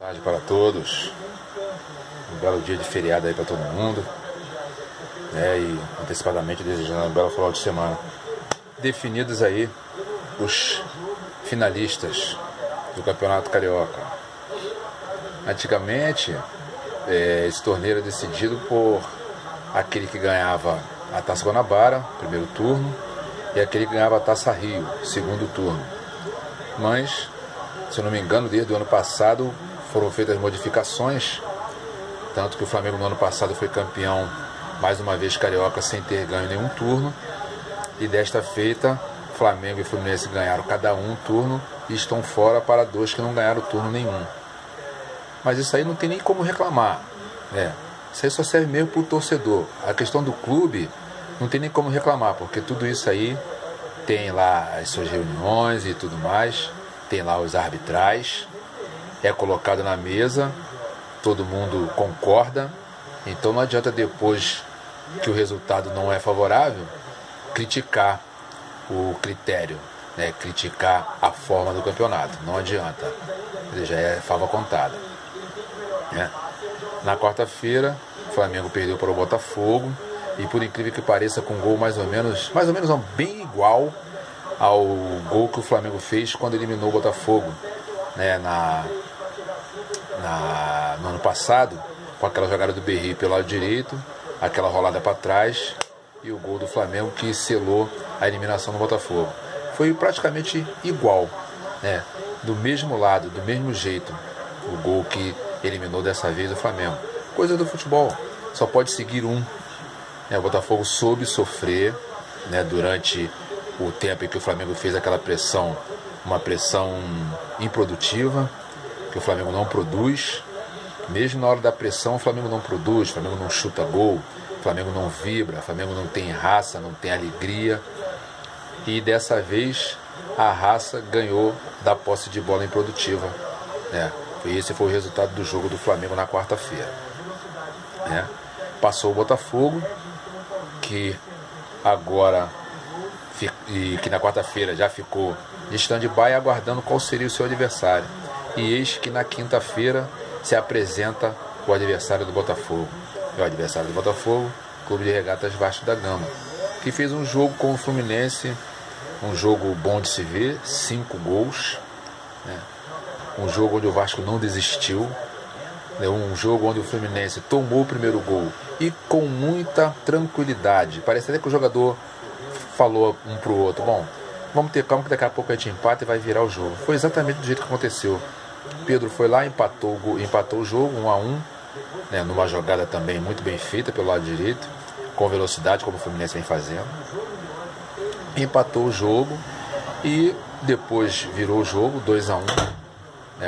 Boa tarde para todos, um belo dia de feriado aí para todo mundo, e antecipadamente desejando um belo final de semana. Definidos aí os finalistas do Campeonato Carioca. Antigamente, esse torneio era decidido por aquele que ganhava a Taça Guanabara, primeiro turno, e aquele que ganhava a Taça Rio, segundo turno. Mas, se eu não me engano, desde o ano passado foram feitas modificações, tanto que o Flamengo no ano passado foi campeão mais uma vez carioca sem ter ganho nenhum turno, e desta feita Flamengo e Fluminense ganharam cada um turno e estão fora para dois que não ganharam turno nenhum. Mas isso aí não tem nem como reclamar, isso aí só serve mesmo para o torcedor. A questão do clube não tem nem como reclamar, porque tudo isso aí tem lá as suas reuniões e tudo mais, tem lá os arbitrais, é colocado na mesa, todo mundo concorda, então não adianta depois que o resultado não é favorável criticar o critério, criticar a forma do campeonato, não adianta, ele já é fava contada. Na quarta-feira, o Flamengo perdeu para o Botafogo, e por incrível que pareça, com um gol mais ou menos não, bem igual ao gol que o Flamengo fez quando eliminou o Botafogo, no ano passado, com aquela jogada do Berry pelo lado direito, aquela rolada para trás e o gol do Flamengo que selou a eliminação do Botafogo. Foi praticamente igual, do mesmo lado, do mesmo jeito, o gol que eliminou dessa vez o Flamengo. Coisa do futebol, só pode seguir um. O Botafogo soube sofrer durante o tempo em que o Flamengo fez aquela pressão, uma pressão improdutiva, que o Flamengo não produz. Mesmo na hora da pressão, o Flamengo não produz, o Flamengo não chuta gol, o Flamengo não vibra, o Flamengo não tem raça, não tem alegria. E dessa vez a raça ganhou da posse de bola improdutiva. Esse foi o resultado do jogo do Flamengo na quarta-feira. Passou o Botafogo, que agora e que na quarta-feira já ficou de stand-by aguardando qual seria o seu adversário. E eis que na quinta-feira se apresenta o adversário do Botafogo. O adversário do Botafogo, Clube de Regatas Vasco da Gama, que fez um jogo com o Fluminense, um jogo bom de se ver, 5 gols, um jogo onde o Vasco não desistiu, um jogo onde o Fluminense tomou o primeiro gol e com muita tranquilidade. Parece até que o jogador falou um pro outro: bom, vamos ter calma que daqui a pouco a gente empata e vai virar o jogo. Foi exatamente do jeito que aconteceu. Pedro foi lá, empatou o jogo 1-1, numa jogada também muito bem feita pelo lado direito, com velocidade, como o Fluminense vem fazendo. Empatou o jogo e depois virou o jogo 2-1,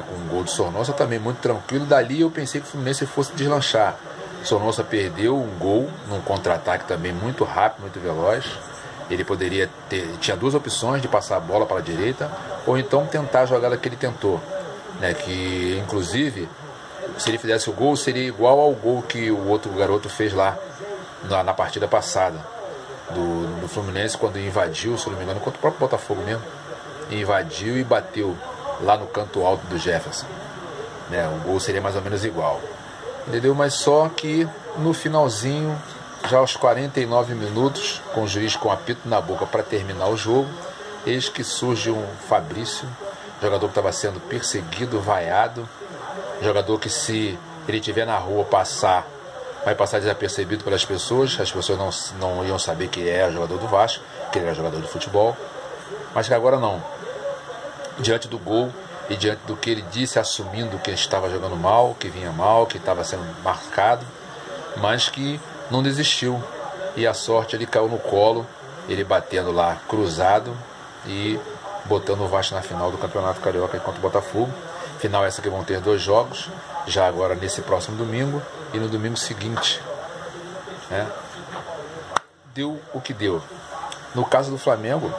com um gol de Sornosa também muito tranquilo. Dali eu pensei que o Fluminense fosse deslanchar. Sornosa perdeu um gol num contra-ataque também muito rápido, muito veloz. Ele poderia tinha duas opções, de passar a bola para a direita ou então tentar a jogada que ele tentou, que inclusive, se ele fizesse o gol, seria igual ao gol que o outro garoto fez lá na partida passada do Fluminense, quando invadiu, se não me engano, contra o próprio Botafogo mesmo, invadiu e bateu lá no canto alto do Jefferson. O gol seria mais ou menos igual, entendeu? Mas só que no finalzinho, já aos 49 minutos, com o juiz com apito na boca para terminar o jogo, eis que surge um Fabrício, jogador que estava sendo perseguido, vaiado, jogador que, se ele estiver na rua vai passar desapercebido pelas pessoas, as pessoas não iam saber que é jogador do Vasco, que ele era jogador de futebol, mas que agora não. Diante do gol e diante do que ele disse, assumindo que estava jogando mal, que vinha mal, que estava sendo marcado, mas que não desistiu, e a sorte ele caiu no colo, ele batendo lá cruzado e botando o Vasco na final do Campeonato Carioca contra o Botafogo. Final essa que vão ter 2 jogos, já agora nesse próximo domingo e no domingo seguinte. Deu o que deu. No caso do Flamengo,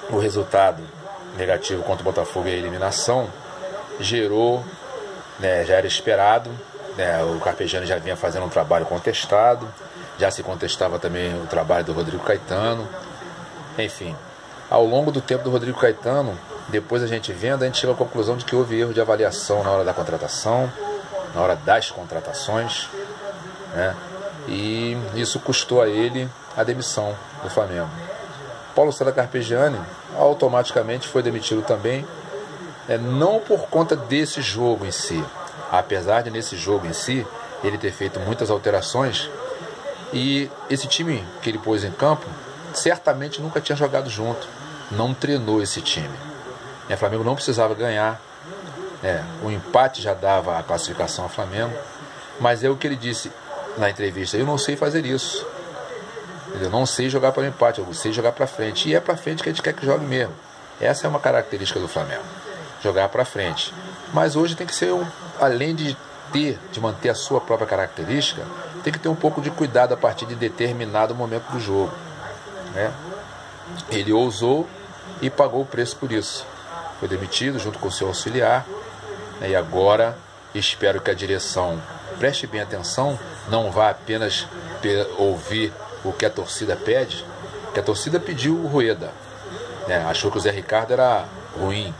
o resultado negativo contra o Botafogo e a eliminação gerou, já era esperado, o Carpegiani já vinha fazendo um trabalho contestado, já se contestava também o trabalho do Rodrigo Caetano. Enfim, ao longo do tempo do Rodrigo Caetano, Depois a gente vendo, a gente chega à conclusão de que houve erro de avaliação na hora da contratação, na hora das contratações, né? E isso custou a ele a demissão do Flamengo. Paulo César Carpegiani automaticamente foi demitido também, não por conta desse jogo em si, apesar de nesse jogo em si ele ter feito muitas alterações, e esse time que ele pôs em campo certamente nunca tinha jogado junto, não treinou esse time. O Flamengo não precisava ganhar, o empate já dava a classificação ao Flamengo, mas é o que ele disse na entrevista: eu não sei fazer isso, eu não sei jogar para o empate, eu sei jogar para frente, e é para frente que a gente quer que jogue mesmo. Essa é uma característica do Flamengo, jogar para frente. Mas hoje tem que ser, além de manter a sua própria característica, tem que ter um pouco de cuidado a partir de determinado momento do jogo, né? Ele ousou e pagou o preço por isso. Foi demitido junto com o seu auxiliar, né? E agora espero que a direção preste bem atenção, não vá apenas ouvir o que a torcida pede, que a torcida pediu o Rueda, né? Achou que o Zé Ricardo era ruim,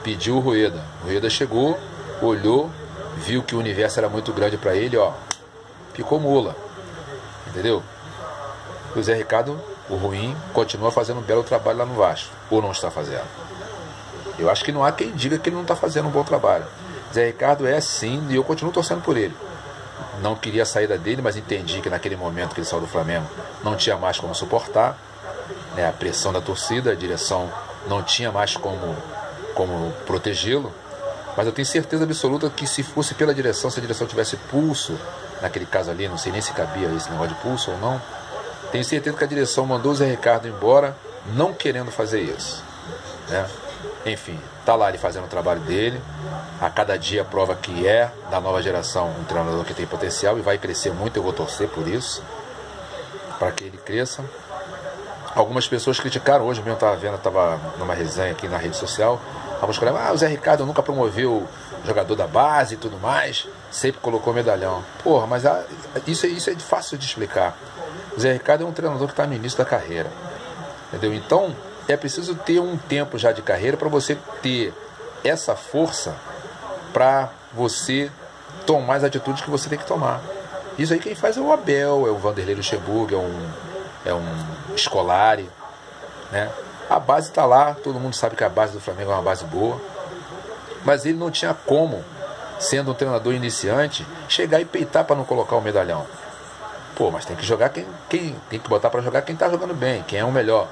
pediu o Rueda. O Rueda chegou, olhou, viu que o universo era muito grande para ele, picou mula, entendeu? O Zé Ricardo, o ruim, continua fazendo um belo trabalho lá no Vasco, ou não está fazendo. Eu acho que não há quem diga que ele não está fazendo um bom trabalho. Zé Ricardo é sim, e eu continuo torcendo por ele. Não queria a saída dele, mas entendi que naquele momento que ele saiu do Flamengo não tinha mais como suportar, né, a pressão da torcida, a direção não tinha mais como protegê-lo. Mas eu tenho certeza absoluta que se fosse pela direção, se a direção tivesse pulso, naquele caso ali, não sei nem se cabia esse negócio de pulso ou não, tenho certeza que a direção mandou o Zé Ricardo embora, não querendo fazer isso, né? Enfim, tá lá ele fazendo o trabalho dele, a cada dia prova que é da nova geração um treinador que tem potencial e vai crescer muito. Eu vou torcer por isso, para que ele cresça. Algumas pessoas criticaram, hoje mesmo eu estava numa resenha aqui na rede social, alguns falaram: o Zé Ricardo nunca promoveu jogador da base e tudo mais, sempre colocou medalhão. Porra, mas isso é fácil de explicar. O Zé Ricardo é um treinador que está no início da carreira, entendeu? Então é preciso ter um tempo já de carreira para você ter essa força para você tomar as atitudes que você tem que tomar. Isso aí quem faz é o Abel, é o Vanderlei Luxemburgo, é um Scolari, né? A base está lá, todo mundo sabe que a base do Flamengo é uma base boa, mas ele não tinha como, sendo um treinador iniciante, chegar e peitar para não colocar o medalhão. Pô, mas tem que jogar quem tem que botar para jogar quem está jogando bem, quem é o melhor.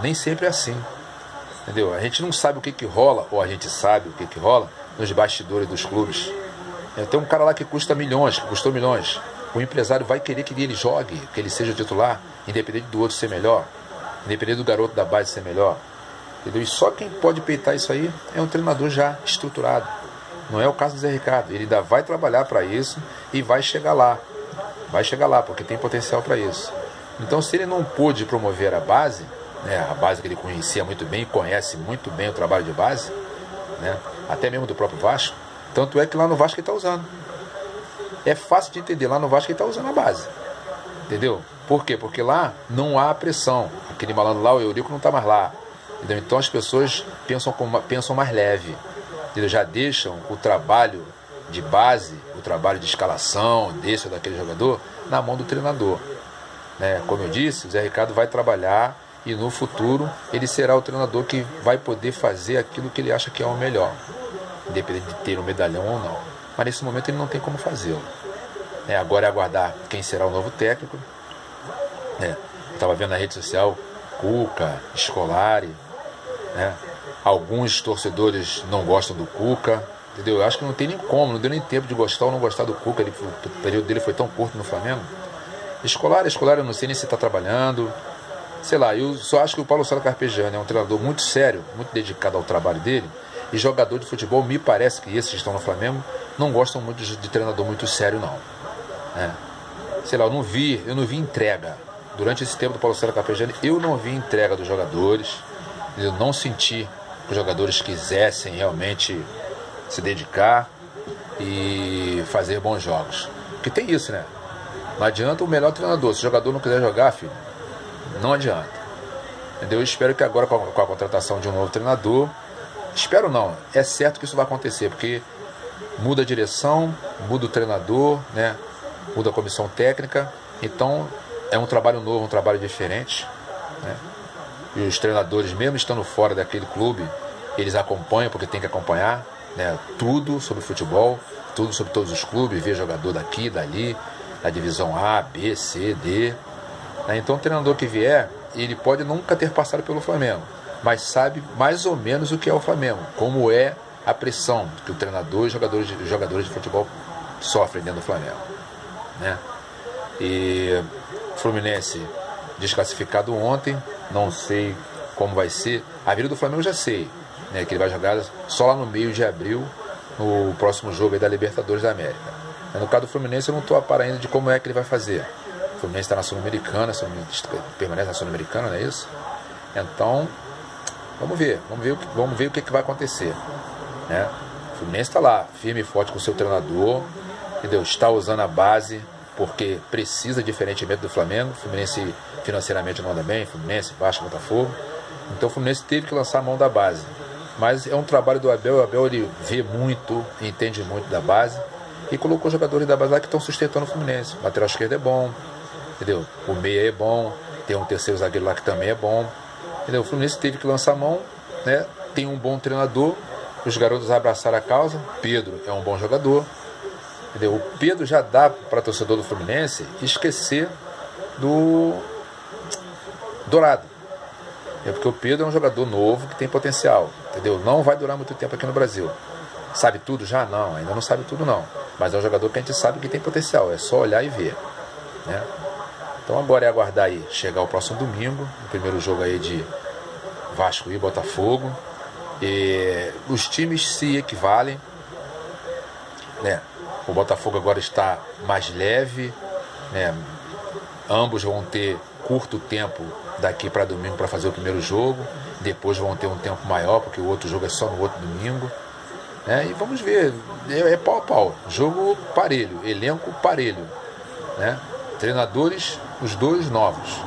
Nem sempre é assim, entendeu? A gente não sabe o que rola, ou a gente sabe o que rola nos bastidores dos clubes. Tem um cara lá que custa milhões, que custou milhões. O empresário vai querer que ele jogue, que ele seja titular, independente do outro ser melhor, independente do garoto da base ser melhor, entendeu? E só quem pode peitar isso aí é um treinador já estruturado. Não é o caso do Zé Ricardo. Ele ainda vai trabalhar para isso e vai chegar lá. Vai chegar lá, porque tem potencial para isso. Então, se ele não pôde promover a base, né, a base que ele conhecia muito bem, conhece muito bem o trabalho de base, né, até mesmo do próprio Vasco, tanto é que lá no Vasco ele está usando. É fácil de entender, lá no Vasco ele está usando a base, entendeu? Por quê? Porque lá não há pressão. Aquele malandro lá, o Eurico, não está mais lá, entendeu? Então as pessoas pensam mais leve, entendeu? Já deixam o trabalho de base, o trabalho de escalação desse ou daquele jogador na mão do treinador, né? Como eu disse, o Zé Ricardo vai trabalhar e no futuro ele será o treinador que vai poder fazer aquilo que ele acha que é o melhor, independente de ter um medalhão ou não. Mas nesse momento ele não tem como fazê-lo. Agora é aguardar quem será o novo técnico. Eu estava vendo na rede social Cuca, Scolari, né? Alguns torcedores não gostam do Cuca, entendeu? Eu acho que não tem nem como, não deu nem tempo de gostar ou não gostar do Cuca. O período dele foi tão curto no Flamengo. Scolari, eu não sei nem se está trabalhando. Sei lá, eu só acho que o Paulo César Carpegiani é um treinador muito sério, muito dedicado ao trabalho dele. E jogador de futebol, me parece que esses que estão no Flamengo não gostam muito de treinador muito sério, não. Sei lá, eu não vi entrega. Durante esse tempo do Paulo César Carpegiani, eu não vi entrega dos jogadores. Eu não senti que os jogadores quisessem realmente se dedicar e fazer bons jogos. Porque tem isso, né? Não adianta o melhor treinador. Se o jogador não quiser jogar, filho, não adianta. Entendeu? Eu espero que agora, com a contratação de um novo treinador, Espero não, é certo que isso vai acontecer, porque muda a direção, muda o treinador, né? Muda a comissão técnica, então é um trabalho novo, um trabalho diferente, né? E os treinadores, mesmo estando fora daquele clube, eles acompanham, porque tem que acompanhar, né? Tudo sobre futebol, tudo sobre todos os clubes, ver jogador daqui, dali, da divisão A, B, C, D, né? Então o treinador que vier, ele pode nunca ter passado pelo Flamengo, mas sabe mais ou menos o que é o Flamengo, como é a pressão que o treinador e os jogadores de futebol sofrem dentro do Flamengo, né? E Fluminense desclassificado ontem, não sei como vai ser. A vida do Flamengo eu já sei, né, que ele vai jogar só lá no meio de abril, no próximo jogo aí da Libertadores da América. No caso do Fluminense eu não estou a par ainda de como é que ele vai fazer. O Fluminense está na Sul-Americana, permanece na Sul-Americana, não é isso? Então, vamos ver o que vai acontecer, né? O Fluminense está lá, firme e forte com o seu treinador, entendeu? Está usando a base, porque precisa, diferentemente do Flamengo. O Fluminense financeiramente não anda bem, Fluminense, Vasco, Botafogo. Então o Fluminense teve que lançar a mão da base. Mas é um trabalho do Abel. O Abel, ele vê muito, entende muito da base, e colocou jogadores da base lá que estão sustentando o Fluminense. O lateral esquerdo é bom, entendeu? O meia é bom, tem um terceiro zagueiro lá que também é bom, entendeu? O Fluminense teve que lançar a mão, né? Tem um bom treinador, os garotos abraçaram a causa. Pedro é um bom jogador, entendeu? O Pedro já dá para torcedor do Fluminense esquecer do Dourado. É porque o Pedro é um jogador novo que tem potencial, entendeu? Não vai durar muito tempo aqui no Brasil. Sabe tudo já? Não, ainda não sabe tudo não. Mas é um jogador que a gente sabe que tem potencial, é só olhar e ver, né? Então agora é aguardar aí, chegar o próximo domingo, o primeiro jogo aí de Vasco e Botafogo. E os times se equivalem, né? O Botafogo agora está mais leve, né? Ambos vão ter curto tempo daqui para domingo para fazer o primeiro jogo. Depois vão ter um tempo maior, porque o outro jogo é só no outro domingo, né? E vamos ver, é pau a pau, jogo parelho, elenco parelho, né? Treinadores, os dois novos.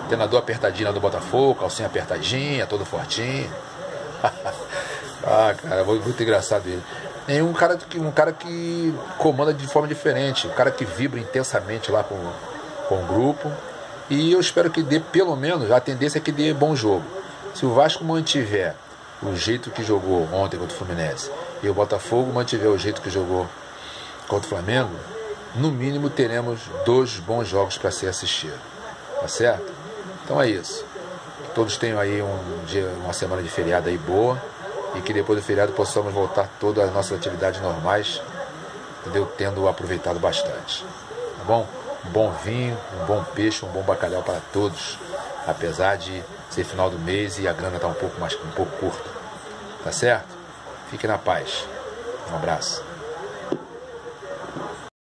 Treinador apertadinho lá do Botafogo, calcinha apertadinha, todo fortinho. Ah, cara, muito engraçado ele. É um cara que comanda de forma diferente, um cara que vibra intensamente lá com o grupo. E eu espero que dê, pelo menos, a tendência é que dê bom jogo. Se o Vasco mantiver o jeito que jogou ontem contra o Fluminense e o Botafogo mantiver o jeito que jogou contra o Flamengo, no mínimo teremos 2 bons jogos para ser assistido, tá certo? Então é isso. Que todos tenham aí uma semana de feriado aí boa, e que depois do feriado possamos voltar todas as nossas atividades normais, entendeu? Tendo aproveitado bastante, tá bom? Um bom vinho, um bom peixe, um bom bacalhau para todos, apesar de ser final do mês e a grana está um pouco curta, tá certo? Fique na paz. Um abraço.